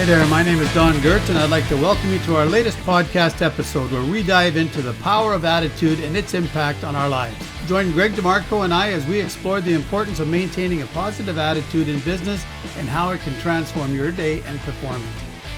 Hey there, my name is Don Gertz, and I'd like to welcome you to our latest podcast episode where we dive into the power of attitude and its impact on our lives. Join Greg DeMarco and I as we explore the importance of maintaining a positive attitude in business and how it can transform your day and performance.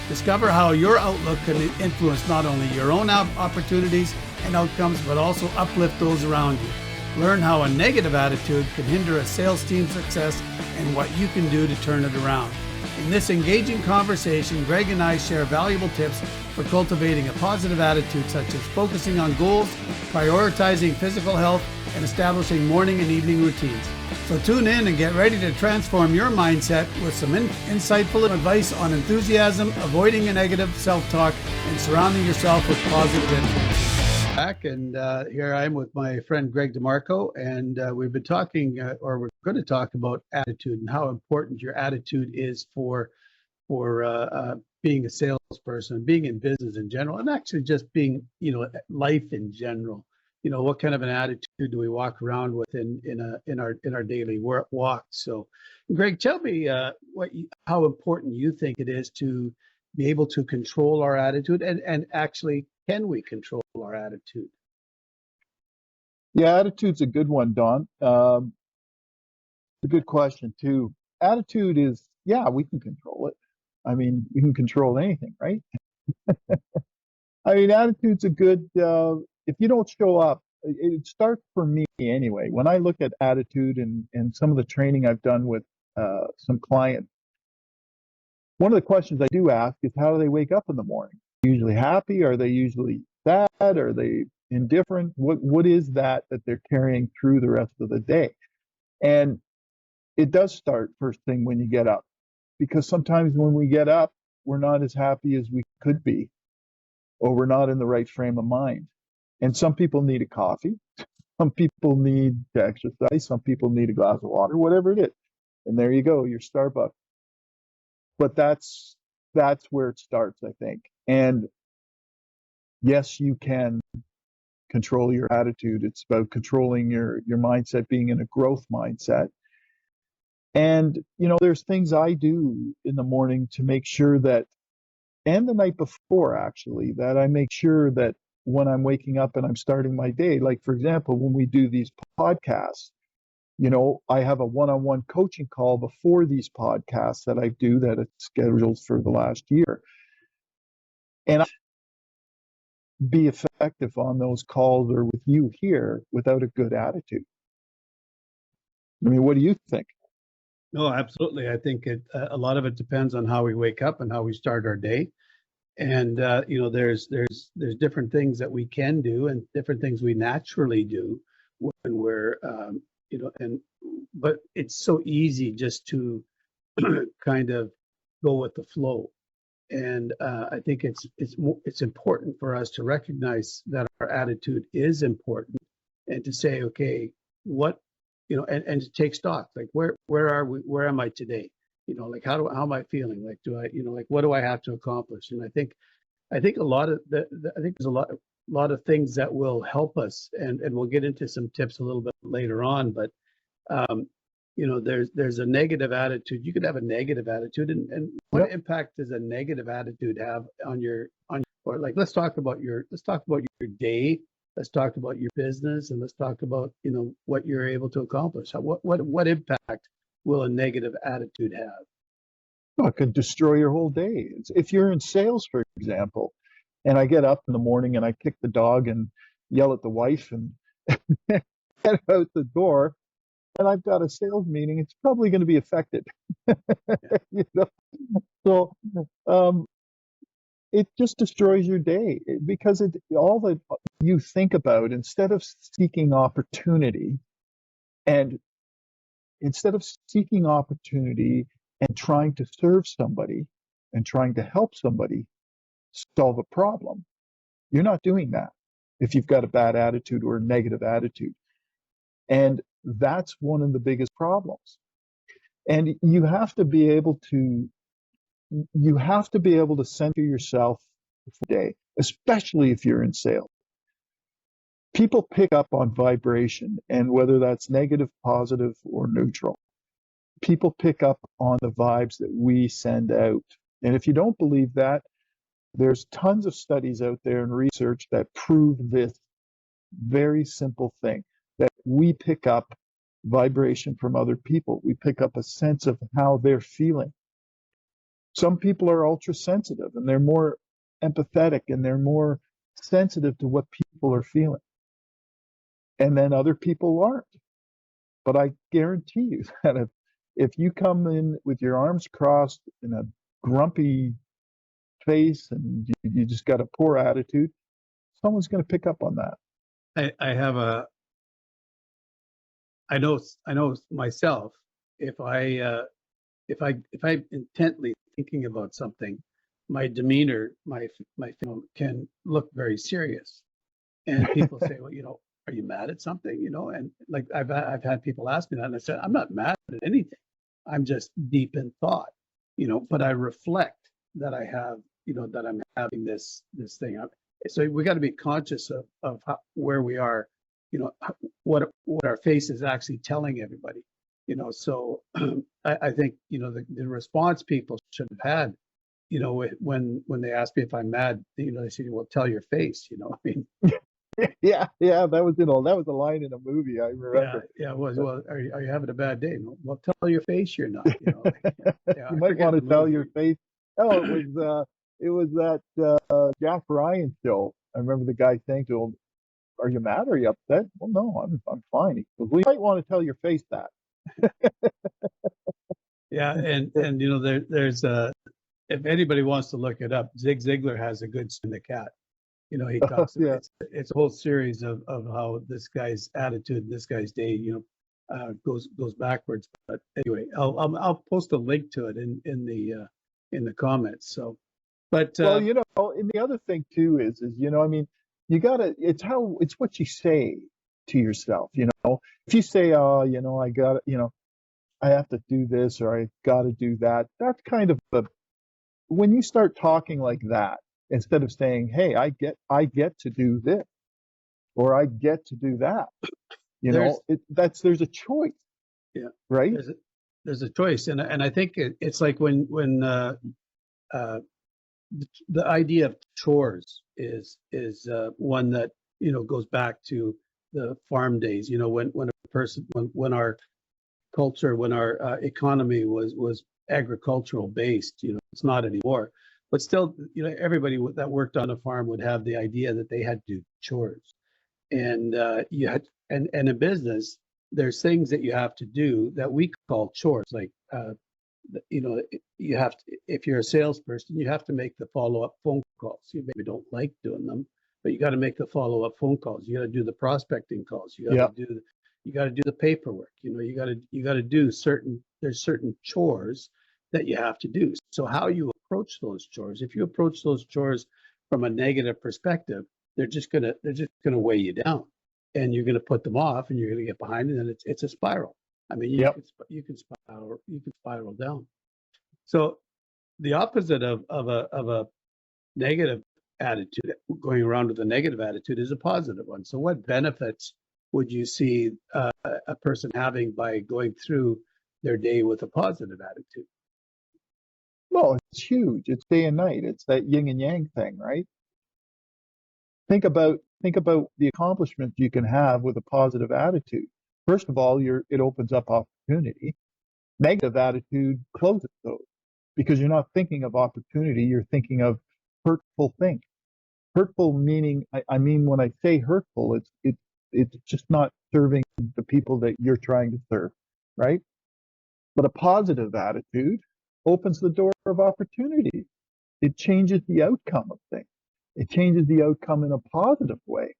Discover how your outlook can influence not only your own opportunities and outcomes, but also uplift those around you. Learn how a negative attitude can hinder a sales team's success and what you can do to turn it around. In this engaging conversation, Greg and I share valuable tips for cultivating a positive attitude, such as focusing on goals, prioritizing physical health, and establishing morning and evening routines. So tune in and get ready to transform your mindset with some insightful advice on enthusiasm, avoiding a negative self-talk, and surrounding yourself with positive influence. Back, and here I am with my friend Greg DeMarco, and we've been talking, or we're going to talk about attitude and how important your attitude is for being a salesperson, being in business in general, and actually just being, life in general. What kind of an attitude do we walk around with in our daily walk? So, Greg, tell me how important you think it is to be able to control our attitude, and actually, can we control our attitude? Yeah, attitude's a good one, Don. It's a good question too. Attitude is, yeah, we can control it. I mean, we can control anything, right? I mean, attitude's a good, if you don't show up, it starts for me anyway. When I look at attitude and some of the training I've done with some clients, one of the questions I do ask is, how do they wake up in the morning? Usually happy? Are they usually sad? Are they indifferent? What is that they're carrying through the rest of the day? And it does start first thing when you get up, because sometimes when we get up, we're not as happy as we could be, or we're not in the right frame of mind. And some people need a coffee, some people need to exercise, some people need a glass of water, whatever it is. And there you go, your Starbucks. But that's where it starts, I think. And yes, you can control your attitude. It's about controlling your mindset, being in a growth mindset. And, there's things I do in the morning to make sure that, and the night before actually, that I make sure that when I'm waking up and I'm starting my day, like for example, when we do these podcasts, I have a one-on-one coaching call before these podcasts that I do that it's scheduled for the last year. And I be effective on those calls or with you here without a good attitude. I mean, what do you think? No, absolutely. I think a lot of it depends on how we wake up and how we start our day. And there's different things that we can do and different things we naturally do when we're but it's so easy just to kind of go with the flow. And I think it's important for us to recognize that our attitude is important, and to say, okay, what, and to take stock, like where are we, where am I today? Like how am I feeling? Like do I, like what do I have to accomplish? And I think a lot of I think there's a lot of things that will help us, and we'll get into some tips a little bit later on. But there's a negative attitude. You could have a negative attitude, and what impact does a negative attitude have on or like let's talk about your day, let's talk about your business, and let's talk about what you're able to accomplish. What impact will a negative attitude have? Well, it could destroy your whole day. If you're in sales, for example, and I get up in the morning and I kick the dog and yell at the wife and head out the door, and I've got a sales meeting, it's probably going to be affected. So it just destroys your day, because all that you think about, instead of seeking opportunity and trying to serve somebody and trying to help somebody solve a problem, you're not doing that if you've got a bad attitude or a negative attitude. And that's one of the biggest problems. And you have to be able to center yourself for the day, especially if you're in sales. People pick up on vibration, and whether that's negative, positive, or neutral, people pick up on the vibes that we send out And if you don't believe that, there's tons of studies out there and research that prove this very simple thing, that we pick up vibration from other people. We pick up a sense of how they're feeling. Some people are ultra sensitive and they're more empathetic and they're more sensitive to what people are feeling. And then other people aren't. But I guarantee you that if you come in with your arms crossed in a grumpy face and you just got a poor attitude, someone's going to pick up on that. I know myself, if I'm intently thinking about something, my demeanor, my can look very serious, and people say, well, are you mad at something? And like I've had people ask me that, and I said, I'm not mad at anything. I'm just deep in thought, but I reflect that I have, that I'm having this thing. So we got to be conscious of where we are, what our face is actually telling everybody, So I think, the response people should have had, when they ask me if I'm mad, they say, well, tell your face, I mean. Yeah, that was a line in a movie, I remember. Yeah, it was. Well, are you having a bad day? Well, tell your face you're not. You might want to tell your face. Oh, it was that Jack Ryan show. I remember the guy saying to him, "Are you mad? Are you upset?" "Well, no, I'm fine." He goes, "Well, you might want to tell your face that." Yeah, and there's if anybody wants to look it up, Zig Ziglar has a good spin the cat. He talks. Yeah. It's a whole series of how this guy's attitude, this guy's day, goes backwards. But anyway, I'll post a link to it in the comments. So, but well, and the other thing too is I mean, you gotta. It's what you say to yourself. If you say, "Oh, I got I have to do this or I got to do that," that's kind of when you start talking like that, instead of saying, "Hey, I get to do this or I get to do that," there's a choice. Yeah, right. There's a choice, and I think it's like when the idea of chores is one that goes back to the farm days. When a person when our culture, when our economy was agricultural based, it's not anymore. But still, everybody that worked on a farm would have the idea that they had to do chores, and you had and in business, there's things that you have to do that we call chores, like you have to, if you're a salesperson, you have to make the follow-up phone calls. You maybe don't like doing them, but you got to make the follow-up phone calls. You got to do the prospecting calls. You got to do the paperwork. You got to do there's certain chores that you have to do. So how you approach those chores, if you approach those chores from a negative perspective, they're just gonna weigh you down, and you're gonna put them off, and you're gonna get behind, and then it's a spiral. I mean, you can spiral down. So the opposite of a negative attitude, going around with a negative attitude, is a positive one. So what benefits would you see a person having by going through their day with a positive attitude? Well, it's huge. It's day and night. It's that yin and yang thing, right? Think about the accomplishment you can have with a positive attitude. First of all, it opens up opportunity. Negative attitude closes those because you're not thinking of opportunity. You're thinking of hurtful things. Hurtful meaning, I mean, when I say hurtful, it's just not serving the people that you're trying to serve, right? But a positive attitude opens the door of opportunity. It changes the outcome of things. It changes the outcome in a positive way.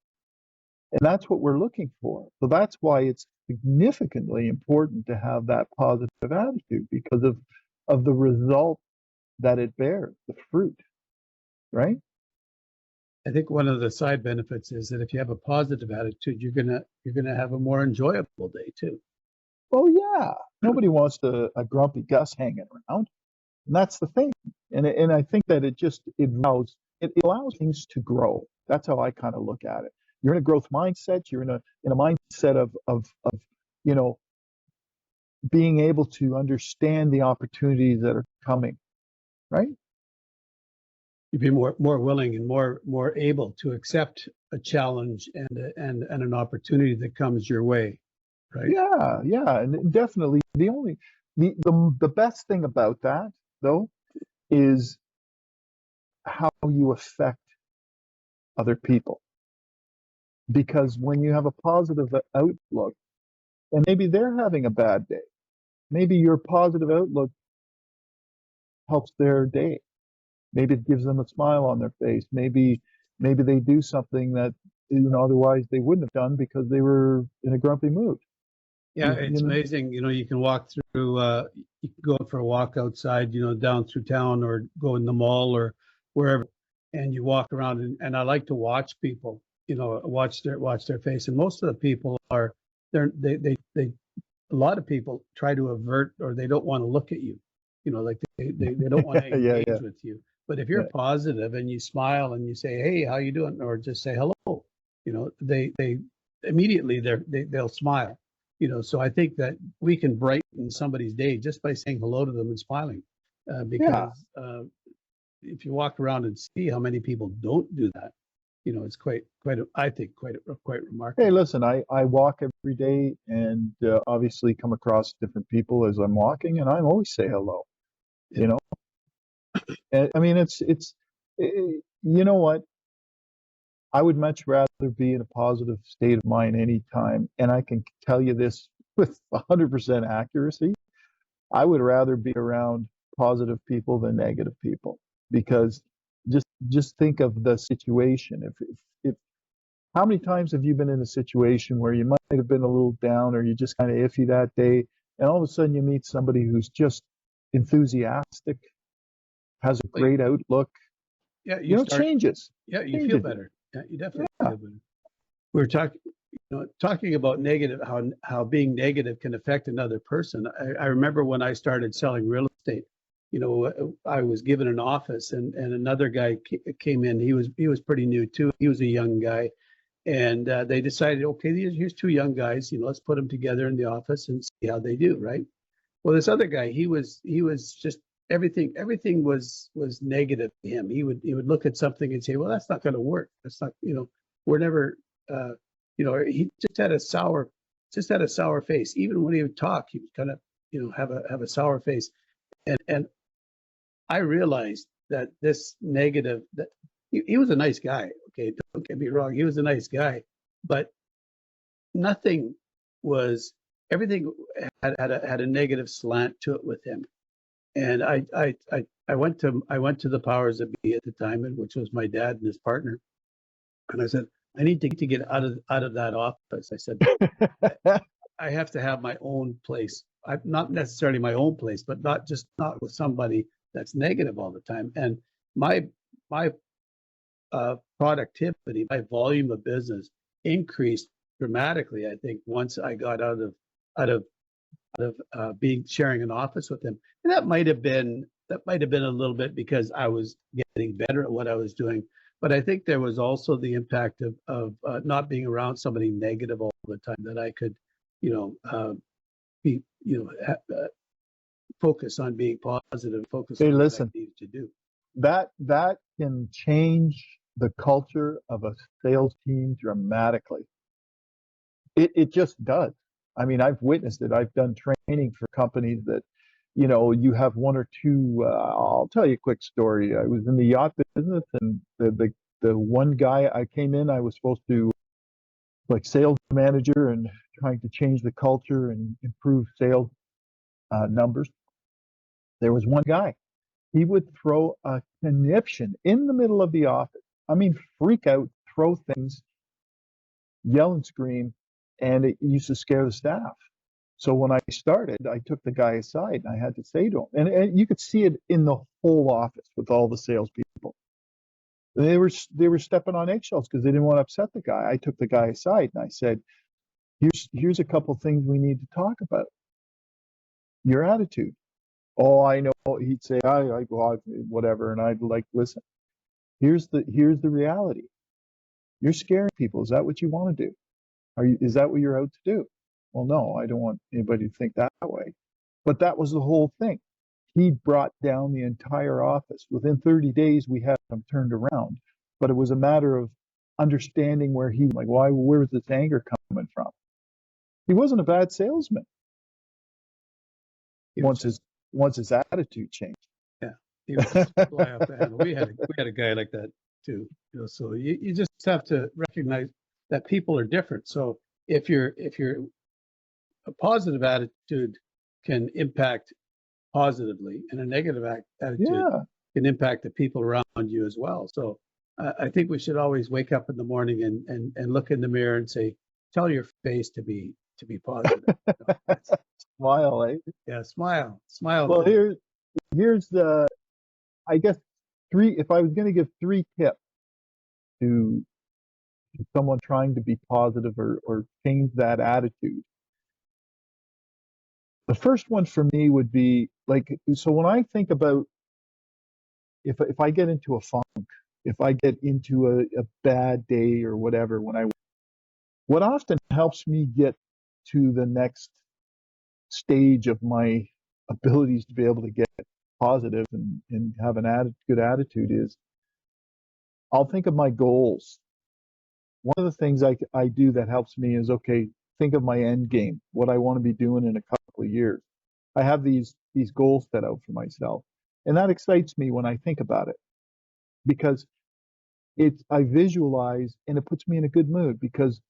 And that's what we're looking for. So that's why it's significantly important to have that positive attitude, because of the result that it bears, the fruit, right? I think one of the side benefits is that if you have a positive attitude, you're gonna have a more enjoyable day too. Well, yeah. Nobody wants a grumpy Gus hanging around. And that's the thing. And I think that it allows things to grow. That's how I kind of look at it. You're in a growth mindset. You're in a mindset of being able to understand the opportunities that are coming, right? you'd be more willing and more able to accept a challenge and an opportunity that comes your way, right? Yeah, and definitely the best thing about that though is how you affect other people. Because when you have a positive outlook, and maybe they're having a bad day, maybe your positive outlook helps their day. Maybe it gives them a smile on their face. Maybe they do something that otherwise they wouldn't have done because they were in a grumpy mood. Yeah, it's amazing. You can walk through, you can go for a walk outside, down through town or go in the mall or wherever, and you walk around and I like to watch people, watch their face. And most of the people they a lot of people try to avert or they don't want to look at you, like they don't want to Yeah, engage yeah, with you. But if you're yeah. positive and you smile and you say, "Hey, how you doing?" or just say hello, they immediately they'll smile. So I think that we can brighten somebody's day just by saying hello to them and smiling, Yeah. because if you walk around and see how many people don't do that, it's I think quite Hey, remarkable. listen, I walk every day and obviously come across different people as I'm walking, and I always say hello. Yeah. You know, and, I mean, you know what? I would much rather be in a positive state of mind anytime, and I can tell you this with 100% accuracy. I would rather be around positive people than negative people because just think of the situation. If how many times have you been in a situation where you might have been a little down or you just kind of iffy that day, and all of a sudden you meet somebody who's just enthusiastic, has a Like, great outlook, yeah, it changes. you feel Changes you. better. Yeah, you definitely Yeah. feel better. We were talking about negative, how being negative can affect another person. I remember when I started selling real estate, I was given an office and another guy came in. He was pretty new too. He was a young guy, and they decided, okay, here's two young guys. Let's put them together in the office and see how they do. Right. Well, this other guy, he was just everything was negative to him. He would look at something and say, well, that's not going to work. That's not, we're never, he just had a sour face. Even when he would talk, he would kind of, have a sour face. And I realized that this negative, that he was a nice guy. Okay, don't get me wrong, he was a nice guy, but nothing was everything had a negative slant to it with him. And I went to the powers that be at the time, which was my dad and his partner, and I said, I need to get out of that office. I said, I have to have my own place. Not necessarily my own place, but not with somebody that's negative all the time. And my productivity, my volume of business increased dramatically. I think once I got out of being sharing an office with him, and that might have been a little bit because I was getting better at what I was doing. But I think there was also the impact of not being around somebody negative all the time, that I could, be, focus on being positive, focus Hey, on what I listen, needed to do. that can change the culture of a sales team dramatically. It just does. I mean, I've witnessed it. I've done training for companies that, you have one or two. I'll tell you a quick story. I was in the yacht business, and the one guy I came in, I was supposed to like sales manager and trying to change the culture and improve sales numbers. There was one guy. He would throw a conniption in the middle of the office. I mean, freak out, throw things, yell and scream, and it used to scare the staff. So when I started, I took the guy aside and I had to say to him, and you could see it in the whole office with all the salespeople. They were stepping on eggshells because they didn't want to upset the guy. I took the guy aside and I said, "Here's a couple things we need to talk about. Your attitude." Oh, I know. He'd say, "I go whatever," and I'd like, "Listen. Here's the reality. You're scaring people. Is that what you want to do? Is that what you're out to do?" Well, no, I don't want anybody to think that way. But that was the whole thing. he brought down the entire office. Within 30 days, we had him turned around. But it was a matter of understanding where where was this anger coming from? He wasn't a bad salesman once his attitude changed. Yeah, he was just fly off the handle. We had a guy like that too. So you just have to recognize that people are different. So if you're a positive attitude can impact positively, and a negative attitude can impact the people around you as well. So I think we should always wake up in the morning and look in the mirror and say, tell your face to be positive. Smile, eh? Yeah, smile. Well, here's the, I guess, if I was going to give 3 tips to someone trying to be positive or change that attitude. The first one for me would be so when I think about if I get into a funk, if I get into a bad day or whatever, what often helps me get to the next stage of my abilities to be able to get positive and have good attitude is I'll think of my goals. One of the things I do that helps me is, okay, think of my end game, what I want to be doing in a couple of years. I have these goals set out for myself, and that excites me when I think about it because I visualize and it puts me in a good mood because,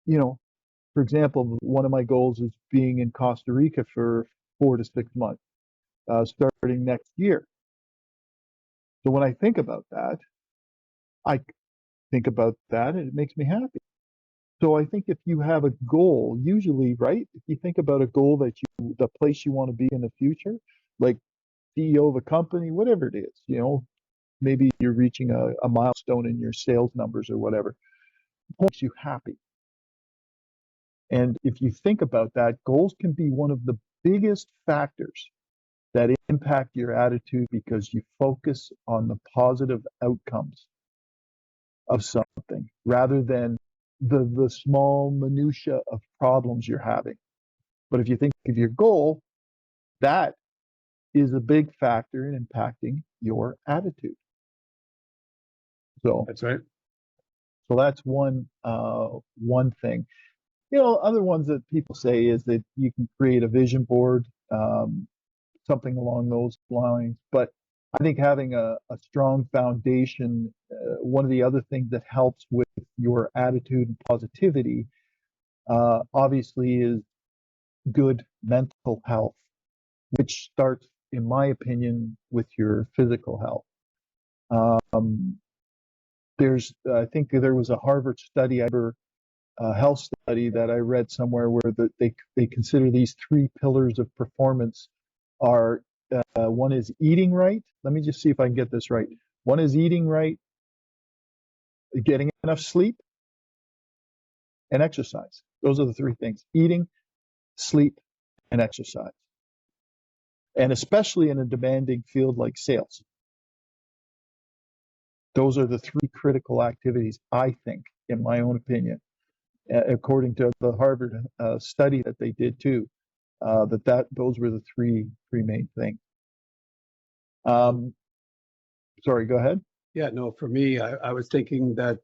for example, one of my goals is being in Costa Rica for 4 to 6 months, starting next year. So when I think about that, I think about that and it makes me happy. So I think if you have a goal, usually, right, if you think about a goal the place you want to be in the future, like CEO of a company, whatever it is, maybe you're reaching a milestone in your sales numbers or whatever, it makes you happy. And if you think about that, goals can be one of the biggest factors that impact your attitude because you focus on the positive outcomes of something rather than the small minutia of problems you're having. But if you think of your goal, that is a big factor in impacting your attitude. So that's right. So that's one thing. Other ones that people say is that you can create a vision board, something along those lines. But I think having a strong foundation, one of the other things that helps with your attitude and positivity, obviously, is good mental health, which starts, in my opinion, with your physical health. I think there was a Harvard study, health study that I read somewhere where they consider these 3 pillars of performance are one is eating right. Let me just see if I can get this right. One is eating right, getting enough sleep, and exercise. Those are the 3 things: eating, sleep, and exercise. And especially in a demanding field like sales, those are the 3 critical activities, I think, in my own opinion, according to the Harvard study that they did too. Those were the three main things. Sorry, go ahead. Yeah, no, for me, I was thinking that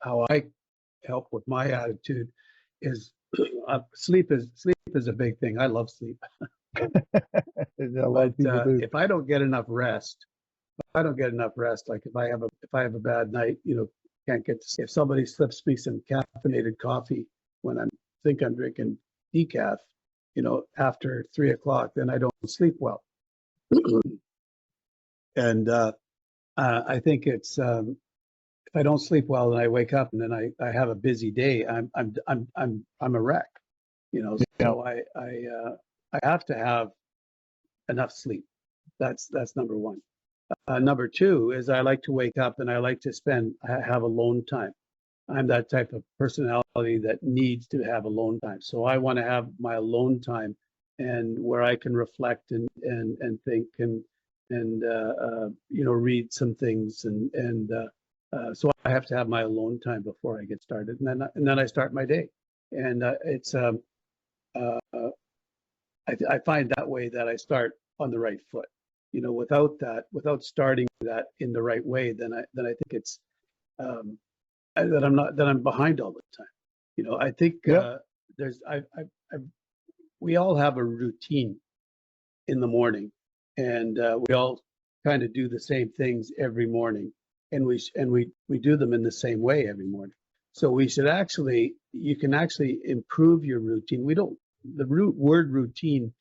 how I help with my attitude is sleep is a big thing. I love sleep. But if I don't get enough rest, like if I have a bad night, can't get to sleep. If somebody slips me some caffeinated coffee when I'm drinking decaf, after 3 o'clock, then I don't sleep well. And I think it's if I don't sleep well and I wake up and then I have a busy day, I'm a wreck. So I have to have enough sleep. That's number one. Number 2 is I like to wake up and I like to have alone time. I'm that type of personality that needs to have alone time. So I want to have my alone time and where I can reflect and think and read some things and so I have to have my alone time before I get started, and then I start my day. And it's I find that way that I start on the right foot. Without starting that in the right way, then I think it's um, that I'm behind all the time. I think Yeah. there's I we all have a routine in the morning, and we all kind of do the same things every morning, and we do them in the same way every morning. So you can actually improve your routine. We don't the root word routine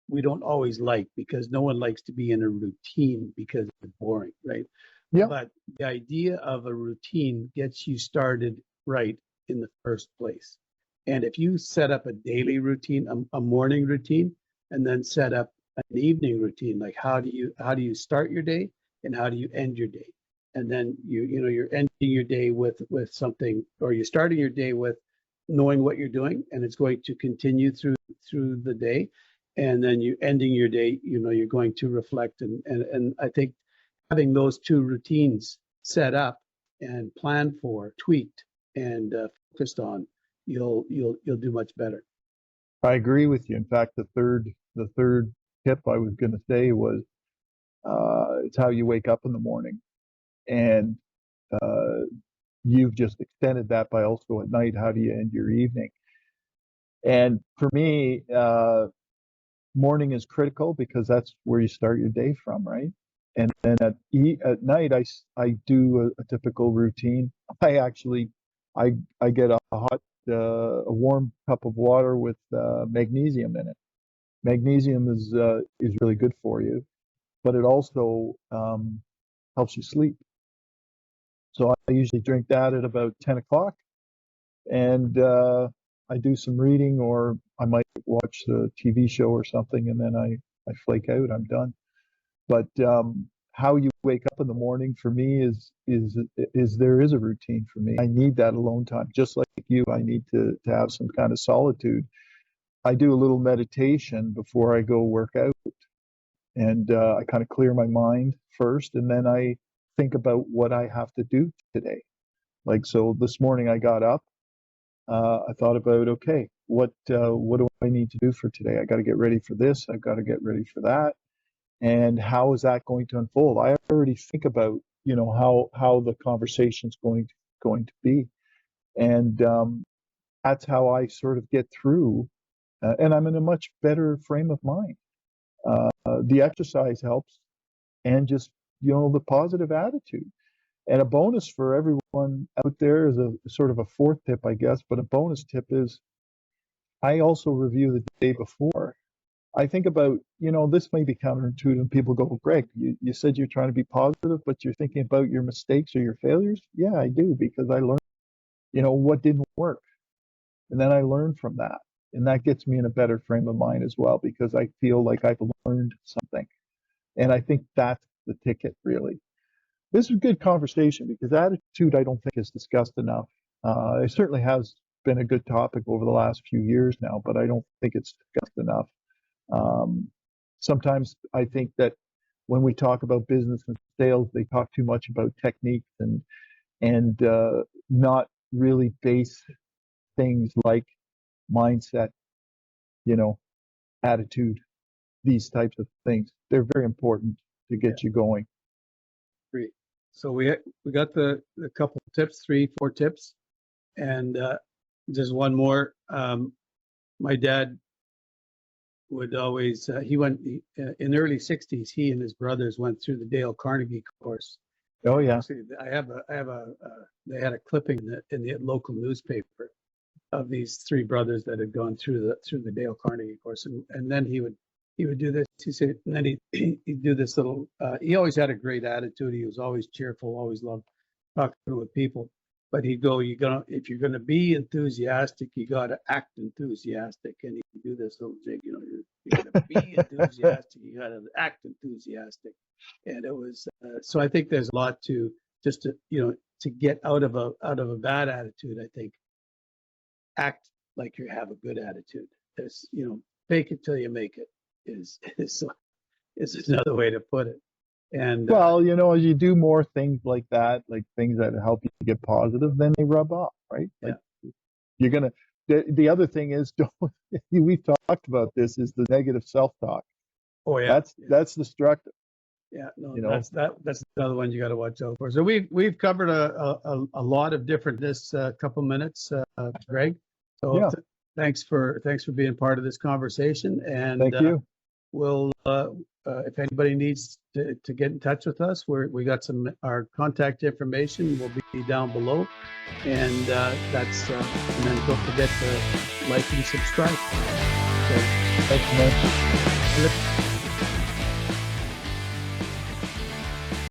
we don't always like because no one likes to be in a routine because it's boring, right? Yeah. But the idea of a routine gets you started right in the first place. And if you set up a daily routine, a morning routine, and then set up an evening routine, like how do you start your day and how do you end your day? And then you're ending your day with something, or you're starting your day with knowing what you're doing, and it's going to continue through the day, and then you ending your day, you're going to reflect, and I think having those two routines set up and planned for, tweaked, and focused on, you'll do much better. I agree with you. In fact, the third tip I was going to say was it's how you wake up in the morning, and uh, you've just extended that by also at night. How do you end your evening? And for me, morning is critical because that's where you start your day from, right? And then at night, I do a typical routine. I actually I get a warm cup of water with magnesium in it. Magnesium is really good for you, but it also helps you sleep. So I usually drink that at about 10 o'clock, and I do some reading, or I might watch a TV show or something, and then I flake out. I'm done. But how you wake up in the morning for me is there is a routine for me. I need that alone time, just like you. I need to have some kind of solitude. I do a little meditation before I go work out, and I kind of clear my mind first, and then I think about what I have to do today. Like, so this morning I got up. I thought about, okay, what do I need to do for today? I got to get ready for this. I've got to get ready for that. And how is that going to unfold? I already think about, how the conversation's going to be, and that's how I sort of get through. And I'm in a much better frame of mind. The exercise helps, and just the positive attitude. And a bonus for everyone out there is a sort of a fourth tip, I guess, but a bonus tip is I also review the day before. I think about, this may be counterintuitive, and people go, well, Greg, you said you're trying to be positive, but you're thinking about your mistakes or your failures. Yeah, I do, because I learned, what didn't work. And then I learned from that. And that gets me in a better frame of mind as well, because I feel like I've learned something. And I think that's the ticket, really. This is a good conversation because attitude, I don't think, is discussed enough. It certainly has been a good topic over the last few years now, but I don't think it's discussed enough. Um, Sometimes I think that when we talk about business and sales, they talk too much about techniques and not really base things like mindset, you know, attitude, these types of things. They're very important to get you going. Great. So we got the couple tips, 3, 4 tips, and just one more. My dad would always in the early '60s. He and his brothers went through the Dale Carnegie course. Oh And yeah. actually, they had a clipping in the local newspaper of these 3 brothers that had gone through the Dale Carnegie course, and then he would do this. He said, and then he'd do this little. He always had a great attitude. He was always cheerful. Always loved talking with people. But he'd go, if you're gonna be enthusiastic, you gotta act enthusiastic. And he'd do this little jig. You're gonna be enthusiastic. You gotta act enthusiastic. And it was so. I think there's a lot to just to get out of a bad attitude. I think act like you have a good attitude. There's, fake it till you make it is is another way to put it. And Well, as you do more things like that, like things that help you get positive, then they rub off, right? yeah, Like you're gonna the other thing is, we've talked about this, is the negative self-talk. Oh yeah. That's destructive. Yeah, no, You know, that's another one you got to watch out for. So we've covered a lot of different this couple minutes, Greg. So yeah. Thanks for being part of this conversation. And Thank you. we'll if anybody needs to get in touch with us, we got our contact information will be down below, and that's and then don't forget to like and subscribe. So, Thank you, man.